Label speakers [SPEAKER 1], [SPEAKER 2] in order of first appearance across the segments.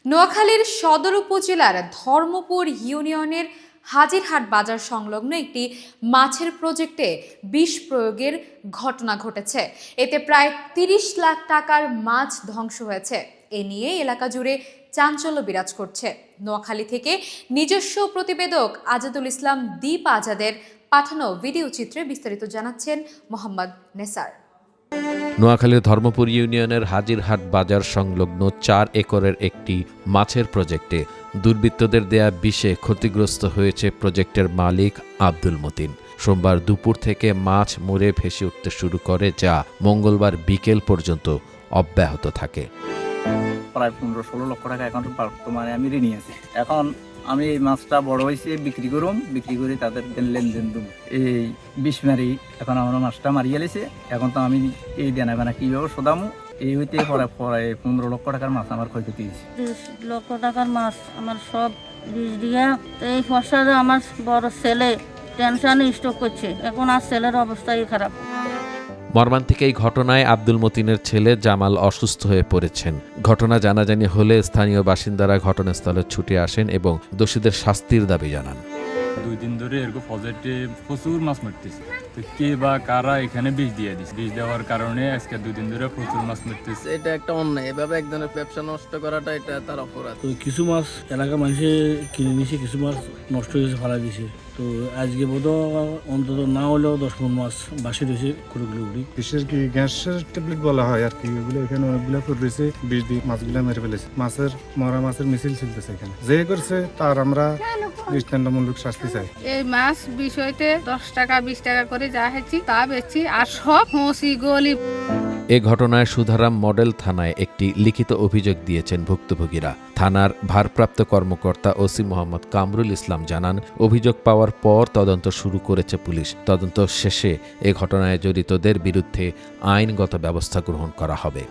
[SPEAKER 1] নোয়াখালীর সদর উপজেলার ধর্মপুর ইউনিয়নের হাজিরহাট বাজার সংলগ্ন একটি মাছের প্রজেক্টে বিষ প্রয়োগের ঘটনা ঘটেছে। এতে প্রায় ৩০ লাখ টাকার মাছ ধ্বংস হয়েছে। এ নিয়ে এলাকা জুড়ে চাঞ্চল্য বিরাজ করছে। নোয়াখালী থেকে নিজস্ব প্রতিবেদক আজাদুল ইসলাম দীপ আজাদের পাঠানো ভিডিও চিত্রে বিস্তারিত জানাচ্ছেন মোহাম্মদ নেসার।
[SPEAKER 2] নোয়াখালীর ধর্মপুর ইউনিয়নের হাজিরহাট বাজার সংলগ্ন ৪ একরের একটি মাছের প্রজেক্টে দুর্বৃত্তদের দেয়া বিষে ক্ষতিগ্রস্ত হয়েছে প্রজেক্টের মালিক আব্দুল মতিন। সোমবার দুপুর থেকে মাছ মরে ভেসে উঠতে শুরু করে, যা মঙ্গলবার বিকেল পর্যন্ত অব্যাহত থাকে।
[SPEAKER 3] প্রায় ১৫-১৬ লক্ষ টাকা এখন বর্তমানে আমি ঋণী আছি। এখন আমি এই মাছটা বড় হয়েছে বিক্রি করে তাদের লেনদেন দেব। এই বিষ মারি এখন আমার মাছটা মারিয়ে লেছে। এখন তো আমি এই দেনা বেনা কিভাবে শোধামু, এই হইতে পরে ১৫ লক্ষ টাকার মাছ আমার ক্ষয়ক্ষতি হয়েছে।
[SPEAKER 4] ৩০ লক্ষ টাকার মাছ আমার সব বিষ দিয়া। এই ফসলে আমার বড় ছেলে টেনশনে স্ট্রোক করছে। এখন আর ছেলের অবস্থাই খারাপ।
[SPEAKER 2] মর্মান্তিক এই ঘটনায় আব্দুল মতিনের ছেলে জামাল অসুস্থ হয়ে পড়েছেন। ঘটনা জানাজানি হলে স্থানীয় বাসিন্দারা ঘটনাস্থলে ছুটে আসেন এবং দোষীদের শাস্তির দাবি জানান।
[SPEAKER 5] ২ দিন ধরে এরকম প্রজেক্টে প্রচুর মাছ মারতেছে, তো কে বা কারা এখানে বিষ দিয়ে দিচ্ছে। বিষ দেওয়ার কারণে আজকে ২ দিন ধরে প্রচুর মাছ মারতেছে।
[SPEAKER 6] এটা একটা অন্যায়, এভাবে একজনের ব্যবসা নষ্ট করাটা এটা তার অপরাধ।
[SPEAKER 7] তো কিছু মাছ এলাকার মানুষে কিনে নিছে, কিছু মাছ নষ্ট হয়েছে, ফালা দিয়েছে। তো আজকে বোধ অন্তত না হলেও ১০ মাছ বাসি রয়েছে কুড়ি।
[SPEAKER 8] বিশেষ কি গ্যাসের ট্যাবলেট বলা হয় আর কি, ওগুলো এখানে অনেকগুলো রয়েছে, বিষ দিয়ে মাছগুলো মেরে ফেলেছে। মরা মাছের মিছিল চলতেছে এখানে। যে করছে তার আমরা দৃষ্টান্তমূলক শাস্তি চাই।
[SPEAKER 9] এই মাছ বিষয়তে ১০ টাকা ২০ টাকা করে যা হয়েছি তা বেচছি, আর সব হোঁসি গলি।
[SPEAKER 2] এ ঘটনায় সুধারাম মডেল থানায় একটি লিখিত অভিযোগ দিয়েছেন ভুক্তভোগীরা। থানার ভারপ্রাপ্ত কর্মকর্তা ওসি মোহাম্মদ কামরুল ইসলাম জানান, অভিযোগ পাওয়ার পর তদন্ত শুরু করেছে পুলিশ। তদন্ত শেষে এ ঘটনায় জড়িতদের বিরুদ্ধে আইনগত ব্যবস্থা গ্রহণ করা হবে।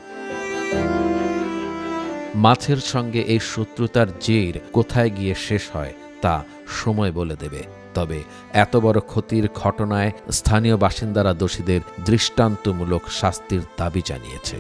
[SPEAKER 2] মাছের সঙ্গে এই শত্রুতার জের কোথায় গিয়ে শেষ হয় তা সময় বলে দেবে। তবে এত বড় ক্ষতির ঘটনায় স্থানীয় বাসিন্দারা দোষীদের দৃষ্টান্তমূলক শাস্তির দাবি জানিয়েছে।